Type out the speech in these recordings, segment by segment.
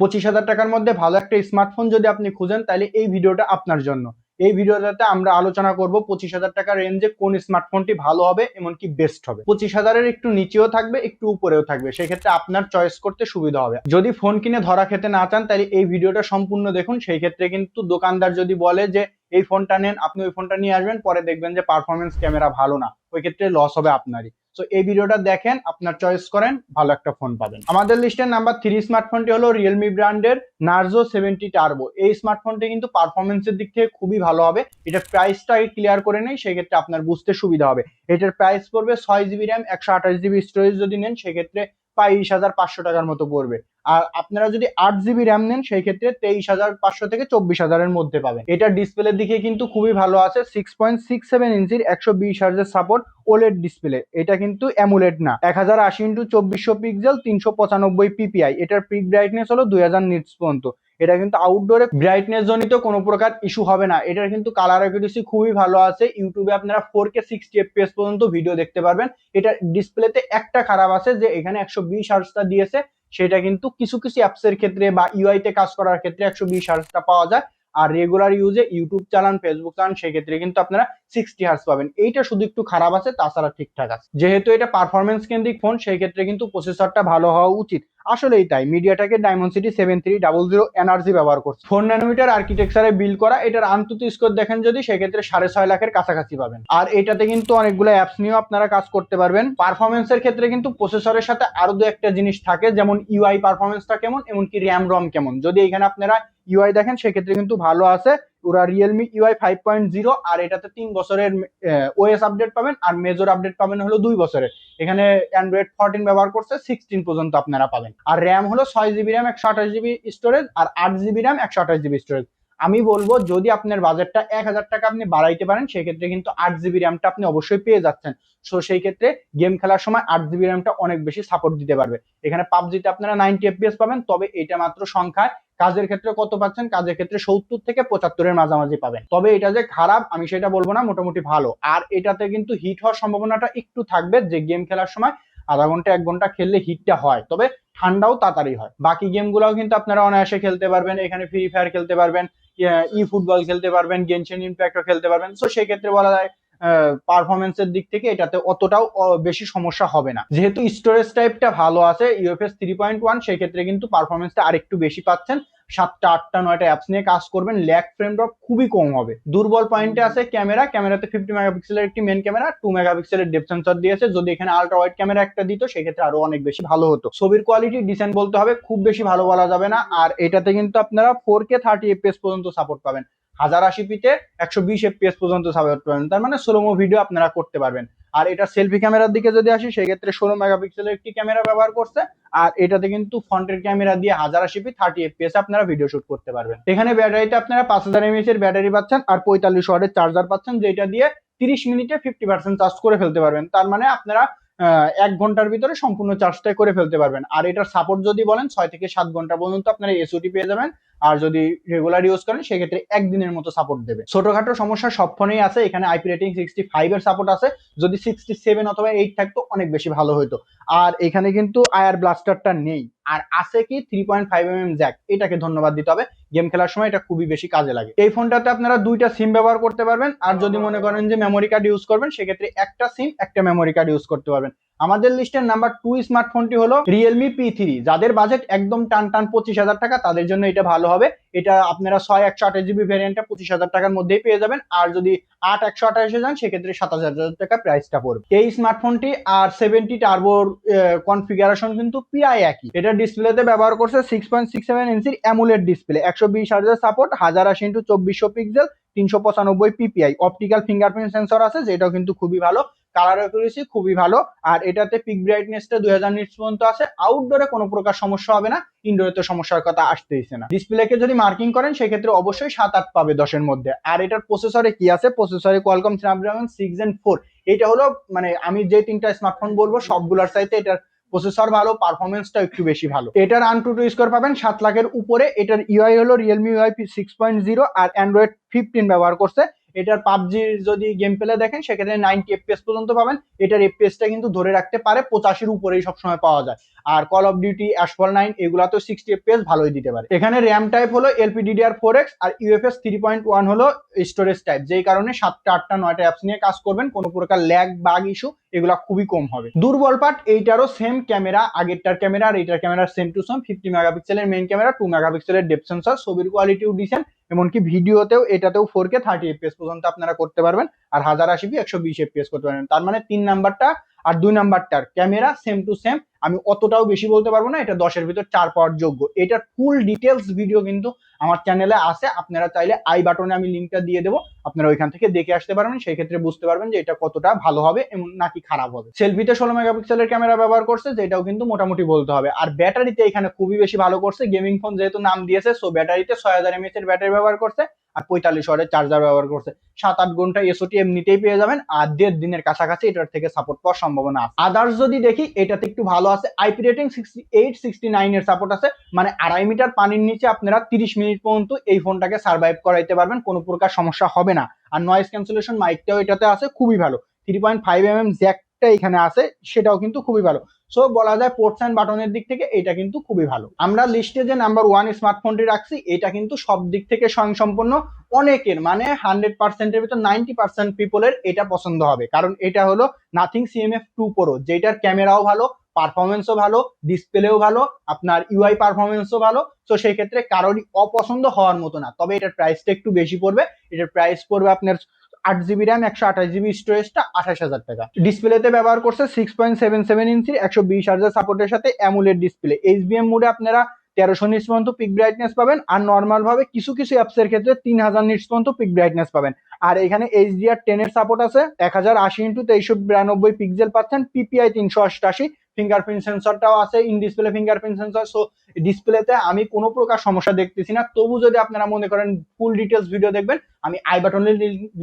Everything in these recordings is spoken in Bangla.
25,000 টাকার মধ্যে ভালো একটা স্মার্টফোন যদি আপনি খুঁজেন তাহলে এই ভিডিওটা আপনার জন্য। এই ভিডিওটাতে আমরা আলোচনা করব 25,000 টাকার রেঞ্জে কোন স্মার্টফোনটি ভালো হবে এমনকি বেস্ট হবে। 25,000-এর একটু নিচেও থাকবে, একটু উপরেও থাকবে, সেক্ষেত্রে আপনার চয়েস করতে সুবিধা হবে। যদি ফোন কিনে ধরা খেতে না চান তাহলে এই ভিডিওটা সম্পূর্ণ দেখুন। সেই ক্ষেত্রে কিন্তু দোকানদার যদি বলে যে এই ফোনটা নেন, আপনি ওই ফোনটা নিয়ে আসবেন, পরে দেখবেন যে পারফরমেন্স ক্যামেরা ভালো না, ওই ক্ষেত্রে লস হবে আপনারই। সো এই ভিডিওটা দেখেন, আপনার চয়েস করেন, ভালো একটা ফোন পাবেন। আমাদের লিস্টের নাম্বার 3 স্মার্টফোনটি হলো রিয়েলমি ব্র্যান্ডের নার্জো 70 টার্বো। এই স্মার্টফোনটি কিন্তু পারফরমেন্সের দিক থেকে খুবই ভালো হবে। এটার প্রাইসটা আগে ক্লিয়ার করে নেই, সেক্ষেত্রে আপনার বুঝতে সুবিধা হবে। এটার প্রাইস পড়বে 6 জিবি র্যাম 128 জিবি স্টোরেজ যদি নেন সেক্ষেত্রে 22,500 টাকার মতো পড়বে। আর আপনারা যদি 8 জিবি র্যাম নেন সেই ক্ষেত্রে 23,500 থেকে 24,000-এর মধ্যে পাবেন। এটা ডিসপ্লের দিকে কিন্তু খুবই ভালো আছে, 6.67 ইঞ্চির 120 হার্জের সাপোর্ট, ওলেড ডিসপ্লে। এটা কিন্তু অ্যামুলেড না। 1080x2400 pixel, 395 PPI. এটার পিক ব্রাইটনেস হলো 2000 নিটস পর্যন্ত। এটা কিন্তু আউটডোরে ব্রাইটনেস জনিত কোনো প্রকার ইস্যু হবে না। এটার কিন্তু কালার অ্যাকুরেসি খুবই ভালো আছে। ইউটিউবে আপনারা 4K 60 FPS পর্যন্ত ভিডিও দেখতে পারবেন। এটা ডিসপ্লেতে একটা খারাপ আছে যে এখানে 120 হার্জটা দিয়েছে, সেটা কিন্তু কিছু কিছু অ্যাপসের ক্ষেত্রে বা ইউআই তে কাজ করার ক্ষেত্রে 120 হার্জটা পাওয়া যায়। আর রেগুলার ইউজে ইউটিউব চালান, ফেসবুক চালান, সেক্ষেত্রে কিন্তু আপনারা 60 হার্জ পাবেন। এইটা শুধু একটু খারাপ আছে, তাছাড়া ঠিকঠাক আছে। যেহেতু এটা পারফরমেন্স কেন্দ্রিক ফোন, সেই ক্ষেত্রে কিন্তু প্রসেসরটা ভালো হওয়া উচিত। আসলেই তাই। মিডিয়াটেকের ডায়মন্ডসিটি 7300 এনার্জি ব্যবহার করছে, 4 ন্যানোমিটার আর্কিটেকচারে বিল্ড করা। এটার আনতুত স্কোর দেখেন যদি, সেক্ষেত্রে 6.5 লাখের কাছাকাছি পাবেন। আর এটাতে কিন্তু অনেকগুলো অ্যাপস নিয়েও আপনারা কাজ করতে পারবেন। পারফরমেন্সের ক্ষেত্রে কিন্তু প্রসেসরের সাথে আরো দু একটা জিনিস থাকে, যেমন ইউআই পারফরমেন্সটা কেমন, এমনকি র্যাম রম কেমন। যদি এখানে আপনারা ইউআই দেখেন সেক্ষেত্রে কিন্তু ভালো আছে। ওরা রিয়েলমি ইউআই 5.0, আর এটাতে 3 বছরের ওএস আপডেট পাবেন, আর মেজর আপডেট পাবেন হলো 2 বছরের। এখানে অ্যান্ড্রয়েড 14 ব্যবহার করছে, 16 পর্যন্ত আপনারা পাবেন। আর র্যাম হলো 6 জিবি র্যাম 128 জিবি স্টোরেজ, আর 8 জিবি র্যাম 128 জিবি স্টোরেজ। আমি বলবো যদি আপনার বাজেটটা 1000 টাকা আপনি বাড়াইতে পারেন, সেক্ষেত্রে কিন্তু 8 জিবি র্যামটা আপনি অবশ্যই পেয়ে যাচ্ছেন। সো সেই ক্ষেত্রে গেম খেলার সময় 8 জিবি র্যামটা অনেক বেশি সাপোর্ট দিতে পারবে। এখানে পাবজিতে আপনারা 90 FPS পাবেন, তবে এটা মাত্র সংখ্যায়। কাজের ক্ষেত্রে কত পাচ্ছেন? কাজের ক্ষেত্রে 70 থেকে 75-এর মাঝামাঝি পাবেন। তবে এটা যে খারাপ আমি সেটা বলবো না, মোটামুটি ভালো। আর এটাতে কিন্তু হিট হওয়ার সম্ভাবনাটা একটু থাকবে, যে গেম খেলার সময় আধা ঘন্টা 1 ঘন্টা খেললে হিটটা হয়, তবে ঠান্ডাও তাড়াতাড়ি হয়। বাকি গেমগুলোও কিন্তু আপনারা অনায়াসে খেলতে পারবেন। এখানে ফ্রি ফায়ার খেলতে পারবেন, ই ফুটবল খেলতে পারবেন, গেনশন ইম্প্যাক্টও খেলতে পারবেন। তো সেই ক্ষেত্রে বলা যায় পারফরমেন্সের দিক থেকে এটাতে অতটাও বেশি সমস্যা হবে না। যেহেতু স্টোরেজ টাইপটা ভালো আছে ইউএফএস 3.1, সেই ক্ষেত্রে কিন্তু পারফরমেন্সটা আরেকটু বেশি পাচ্ছেন। 7টা 8টা 9টা অ্যাপস নিয়ে কাজ করবেন, ল্যাগ ফ্রেম ড্রপ খুবই কম হবে। দুর্বল পয়েন্টে আছে ক্যামেরাতে 50 মেগাপিক্সেলের একটি মেন ক্যামেরা, 2 মেগাপিক্সেলের ডেপথ সেন্সর দিয়েছে। যদি এখানে আলট্রা ওয়াইড ক্যামেরা একটা দিত সেক্ষেত্রে আরো অনেক বেশি ভালো হতো। ছবির কোয়ালিটি ডিসেন্ট বলতে হবে, খুব বেশি ভালো বলা যাবে না। আর এটাতে কিন্তু আপনারা 4K 30 FPS পর্যন্ত সাপোর্ট পাবেন। 1080p-তে 120 FPS পর্যন্ত সাপোর্ট পাবেন, তার মানে স্লোমো ভিডিও আপনারা করতে পারবেন। আর এটা সেলফি ক্যামেরার দিকে যদি আসি, সেক্ষেত্রে 16 মেগাপিক্সেলের একটি ক্যামেরা ব্যবহার করছে। আর এটাতে কিন্তু ফ্রন্টের ক্যামেরা দিয়ে 1080p 30 FPS আপনারা ভিডিও শুট করতে পারবেন। এখানে ব্যাটারিতে আপনারা 5000 mAh এর ব্যাটারি পাচ্ছেন, আর 45 ওয়াটের চার্জার পাচ্ছেন, যেটা দিয়ে 30 মিনিটে 50% চার্জ করে ফেলতে পারবেন। তার মানে আপনারা 1 ঘন্টার ভিতরে সম্পূর্ণ চার্জটাই করে ফেলতে পারবেন। আর এটার সাপোর্ট যদি বলেন 6 থেকে 7 ঘন্টা পর্যন্ত আপনারা এসওটি পেয়ে যাবেন। আর যদি রেগুলার ইউজ করেন সেক্ষেত্রে একদিনের মতো সাপোর্ট দেবে। ছোটখাটো সমস্যা সব ফোনেই আছে। এখানে আইপি রেটিং 65 এর সাপোর্ট আছে, যদি 67 অথবা 8 থাকতো অনেক বেশি ভালো হতো। আর এখানে কিন্তু আয়ার ব্লাস্টারটা নেই। আর আছে কি 3.5mm জ্যাক, এটাকে ধন্যবাদ দিতে হবে। গেম খেলার সময় এটা খুবই বেশি কাজে লাগে। এই ফোনটাতে আপনারা 2টা সিম ব্যবহার করতে পারবেন। আর যদি মনে করেন যে মেমোরি কার্ড ইউজ করবেন, সেক্ষেত্রে একটা সিম একটা মেমোরি কার্ড ইউজ করতে পারবেন। আমাদের লিস্টের নাম্বার 2 স্মার্টফোনটি হলো রিয়েলমি P3। যাদের বাজেট একদম টান 25,000 টাকা তাদের জন্য এটা ভালো হবে। এটা আপনারা 128 জিবি ভ্যারিয়েন্টটা 25,000 টাকার মধ্যেই পেয়ে যাবেন। আর যদি 128 যান সেক্ষেত্রে 27,000 টাকা প্রাইসটা পড়বে। এই স্মার্টফোনটি আর 70 টার্বোর কনফিগারেশন কিন্তু প্রায় একই। এটা ডিসপ্লেতে ব্যবহার করছে 6.67 ইঞ্চির অ্যামুলেড ডিসপ্লে, 120 হার্জের support, 1080x2400 pixel, 395 PPI. Optical fingerprint sensor আছে, যেটাও কিন্তু খুবই ভালো। কালার অ্যাকুরেসি খুবই ভালো। আর এটাতে পিক ব্রাইটনেসটা 2000 নিটস পর্যন্ত আছে। আউটডোরে কোনো প্রকার সমস্যা হবে না, ইনডোরে তো সমস্যার কথা আসতেইছে না। ডিসপ্লেকে যদি মার্কিং করেন সেক্ষেত্রে অবশ্যই 7-8 পাবে 10-এর মধ্যে। আর এটার প্রসেসরে কি আছে? প্রসেসরে কোয়ালকম স্ন্যাপড্রাগন 6 Gen 4। এটা হলো মানে আমি যে 3টা স্মার্টফোন বলবো সবগুলোর চাইতে এটার প্রসেসর ভালো, পারফরমেন্সটা একটু বেশি ভালো। এটার AnTuTu স্কোর পাবেন 7 লাখের উপরে। এটার ইউআই হলো রিয়েলমি ইউআই 6.0, আর অ্যান্ড্রয়েড 15 ব্যবহার করছে। এটার পাবজির যদি গেম প্লে দেখেন সেক্ষেত্রে 90 FPS পর্যন্ত পাবেন। এটার এফপিএসটা কিন্তু ধরে রাখতে পারে 85-এর উপরেই সবসময় পাওয়া যায়। আর কল অফ ডিউটি, অ্যাশফল 9 এগুলাতেও 60 FPS ভালোই দিতে পারে। এখানে র্যাম টাইপ হলো LPDDR4X আর UFS 3.1 হলো স্টোরেজ টাইপ, যেই কারণে 7টা 8টা 9টা অ্যাপস নিয়ে কাজ করবেন, কোনো প্রকার ল্যাগ বাগ ইস্যু এগুলা খুবই কম হবে। দুর্বল পার্ট এইটারও সেম ক্যামেরা, আগেরটার ক্যামেরা আর এইটার ক্যামেরা সেম টু সেম, 50 মেগাপিক্সেলের মেইন ক্যামেরা, 2 মেগাপিক্সেলের ডেপথ সেন্সর, ছবির কোয়ালিটিও ডিসেন্ট, এমনকি ভিডিওতেও এটাতেও 4K 30 FPS পর্যন্ত আপনারা করতে পারবেন, আর 1080p 120 FPS করতে পারবেন। তার মানে 3 নাম্বারটা আর 2 নাম্বারটার ক্যামেরা সেম টু সেম। আমি অতটাও বেশি বলতে পারবো না, এটা 10-এর ভিতর 4 পাওয়ার যোগ্য। এটার ফুল ডিটেলস ভিডিও কিন্তু আমার চ্যানেলে আছে, আপনারা চাইলে আই বাটনে আমি লিঙ্কটা দিয়ে দেবো, আপনারা ওইখান থেকে দেখে আসতে পারবেন, সেই ক্ষেত্রে বুঝতে পারবেন যে এটা কতটা ভালো হবে এমন নাকি খারাপ হবে। সেলফিতে 16 মেগাপিক্সেলের ক্যামেরা ব্যবহার করছে, যেটাও কিন্তু মোটামুটি বলতে হবে। আর ব্যাটারিতে এখানে খুবই বেশি ভালো করছে, গেমিং ফোন যেহেতু নাম দিয়েছে, সো ব্যাটারিতে 6000 mAh এর ব্যাটারি ব্যবহার করছে আর 45 ওয়াটের চার্জার ব্যবহার করছে। 7-8 ঘন্টা এসওটি এমনিতেই পেয়ে যাবেন, আর 1.5 দিনের কাছাকাছি এটার থেকে সাপোর্ট পাওয়ার সম্ভাবনা আছে। আদার্স যদি দেখি এটাতে একটু ভালো আছে, আইপি রেটিং 68-69 এর সাপোর্ট আছে, মানে 2.5 মিটার পানির নিচে আপনারা 30 মিনিট পর্যন্ত এই ফোনটাকে সার্ভাইভ করাইতে পারবেন, কোনো প্রকার সমস্যা হবে না। আর নয়েজ ক্যান্সেলেশন মাইকটাও এটাতে আছে খুবই ভালো, 3.5 জ্যাকটা এখানে আছে, সেটাও কিন্তু খুবই ভালো। সো বলা যায় পোর্টস এন্ড বাটনের দিক থেকে এটা কিন্তু খুবই ভালো। আমরা লিস্টে যে নাম্বার 1 স্মার্টফোনটি রাখছি, এটা কিন্তু সব দিক থেকে স্বয়ংসম্পূর্ণ, অনেকের মানে 100%-এর ভিতর 90% পিপলের এটা পছন্দ হবে, কারণ এটা হলো নাথিং CMF 2 Pro, যেটার ক্যামেরাও ভালো, পারফরমেন্সও ভালো, ডিসপ্লেও ভালো, আপনার ইউআই পারফরমেন্সও ভালো। তো সেই ক্ষেত্রে কারোরই অপছন্দ হওয়ার মতো না। তবে এটার প্রাইসটা একটু বেশি পড়বে, এটার প্রাইস পড়বে আপনার 8GB র্যাম, 128GB স্টোরেজটা 28,000 টাকা। ডিসপ্লেতে ব্যবহার করছে 6.77 ইঞ্চি 120 হার্জ সাপোর্টের সাথে অ্যামোলেড ডিসপ্লে। HBM মোডে আপনারা 1300 নিটস পর্যন্ত পিক ব্রাইটনেস পাবেন, আর নর্মাল ভাবে কিছু কিছু অ্যাপসের ক্ষেত্রে 3000 নিটস পর্যন্ত পিক ব্রাইটনেস পাবেন। আর এখানে HDR10 এর সাপোর্ট আছে, 1080x2392 পিক্সেল পাচ্ছেন, PPI 388, ফিঙ্গারপ্রিন্ট সেন্সরটাও আছে, in display fingerprint sensor. So ডিসপ্লেতে আমি কোনো প্রকার সমস্যা দেখতেছি না। তবু যদি আপনারা মনে করেন ফুল ডিটেলস ভিডিও দেখবেন, আমি আই বাটনের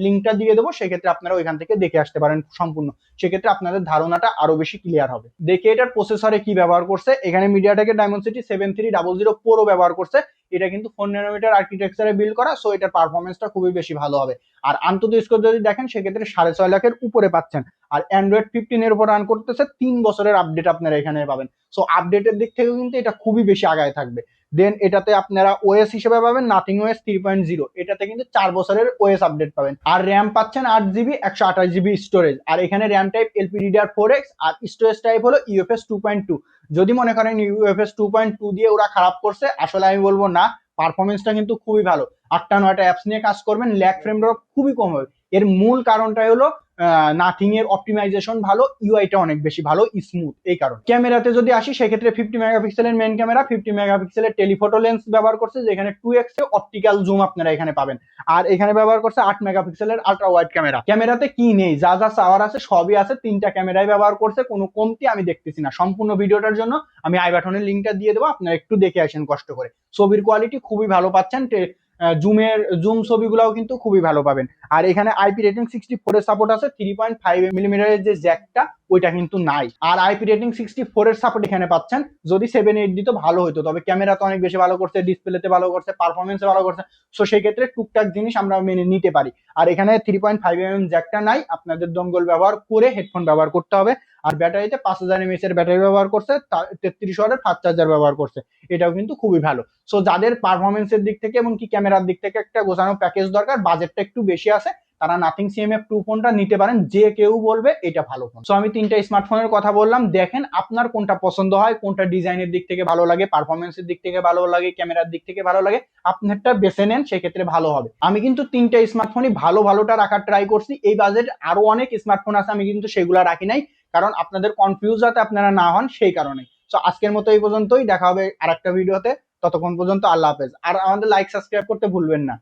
লিঙ্কটা দিয়ে দেবো, সেক্ষেত্রে আপনারা ওইখান থেকে দেখে আসতে পারেন সম্পূর্ণ, সেক্ষেত্রে আপনাদের ধারণাটা আরো বেশি ক্লিয়ার হবে। দেখে এটার প্রসেসরে কি ব্যবহার করছে, এখানে মিডিয়াটেকের ডায়মন্ডসিটি 7300 Pro ব্যবহার করছে। এটা কিন্তু 4 ন্যানোমিটার আর্কিটেকচারে বিল্ড করা, সো এটার পারফরমেন্সটা খুবই বেশি ভালো হবে। আর আন্তর্দ স্কোর যদি দেখেন সেক্ষেত্রে 6.5 লাখের উপরে পাচ্ছেন। আর অ্যান্ড্রয়েড 15 এর উপর রান করতেছে, 3 বছরের আপডেট আপনারা এখানে পাবেন। সো আপডেটের দিক থেকেও কিন্তু এটা খুবই বেশি আগায় থাকবে। দেন এটাতে আপনারা ওএস হিসেবে পাবেন নাথিং OS 3.0, এটাতে কিন্তু 4 বছরের ওএস আপডেট পাবেন। আর র্যাম পাচ্ছেন 8GB 128GB স্টোরেজ, আর এখানে র্যাম টাইপ LPDDR4X আর স্টোরেজ টাইপ হলো UFS 2.2। যদি মনে করেন UFS 2.2 দিয়ে ওরা খারাপ করছে, আসলে আমি বলবো না, পারফরমেন্সটা কিন্তু খুবই ভালো। 8টা 9টা অ্যাপস নিয়ে কাজ করবেন, ল্যাগ ফ্রেম ড্রপ খুবই কম হবে। এর মূল কারণটাই হলো নাথিং এর অপটিমাইজেশন ভালো, ইউআইটা অনেক বেশি ভালো, স্মুথ, এই কারণ। ক্যামেরাতে যদি আসি সেক্ষেত্রে 50 মেগাপিক্সেলের মেইন ক্যামেরা, 50 মেগাপিক্সেলের টেলিফটো লেন্স ব্যবহার করছে, যেখানে 2x এ অপটিক্যাল জুম আপনারা এখানে পাবেন। আর এখানে ব্যবহার করছে 8 মেগাপিক্সেলের আলট্রা ওয়াইড ক্যামেরা। ক্যামেরাতে কি নেই, যা যা চাওয়ার আছে সবই আছে, 3টা ক্যামেরাই ব্যবহার করছে, কোনো কমতি আমি দেখতেছি না। সম্পূর্ণ ভিডিওটার জন্য আমি আই বাটনের লিঙ্কটা দিয়ে দেবো, আপনারা একটু দেখে আসেন কষ্ট করে। ছবির কোয়ালিটি খুবই ভালো পাচ্ছেন, জুম ছবিগুলাও কিন্তু খুবই ভালো পাবেন। আর এখানে আইপি রেটিং 64 এর সাপোর্ট আছে, 3.5mm এর যে জ্যাকটা ওইটা কিন্তু নাই। আর আইপি রেটিং 64 এর সাপোর্ট এখানে পাচ্ছেন, যদি 7-8 দিত ভালো হতো, তবে ক্যামেরা তো অনেক বেশি ভালো করছে, ডিসপ্লেতে ভালো করছে, পারফরমেন্সে ভালো করছে, সো সেই ক্ষেত্রে টুকটাক জিনিস আমরা মেনে নিতে পারি। আর এখানে 3.5mm জ্যাকটা নাই, আপনাদের দঙ্গল ব্যবহার করে হেডফোন ব্যবহার করতে হবে। আর ব্যাটারিতে 5000 mAh এর ব্যাটারি ব্যবহার করছে, 33 ওয়াটের ফাস্ট চার্জার ব্যবহার করছে, এটাও কিন্তু খুবই ভালো। সো যাদের পারফরমেন্সের দিক থেকে এবং কি ক্যামেরার দিক থেকে একটা গোছানো প্যাকেজ দরকার, বাজেটটা একটু বেশি আছে, তারা নাথিং CMF 2 ফোনটা নিতে পারেন, যে কেউ বলবে এটা ভালো ফোন। সো আমি 3টা স্মার্টফোনের কথা বললাম, দেখেন আপনার কোনটা পছন্দ হয়, কোনটা ডিজাইনের দিক থেকে ভালো লাগে, পারফরমেন্সের দিক থেকে ভালো লাগে, ক্যামেরার দিক থেকে ভালো লাগে, আপনারটা বেছে নেন, সেক্ষেত্রে ভালো হবে। আমি কিন্তু 3টা স্মার্টফোনই ভালোটা রাখার ট্রাই করছি। এই বাজেট আরো অনেক স্মার্টফোন আছে, আমি কিন্তু সেগুলা রাখি নাই, কারণ আপনাদের কনফিউজ যাতে আপনারা না হন সেই কারণে। সো আজকের মতো এই পর্যন্তই, দেখা হবে আরেকটা ভিডিওতে, ততক্ষণ পর্যন্ত আল্লাহ হাফেজ। আর আমাদের লাইক সাবস্ক্রাইব করতে ভুলবেন না।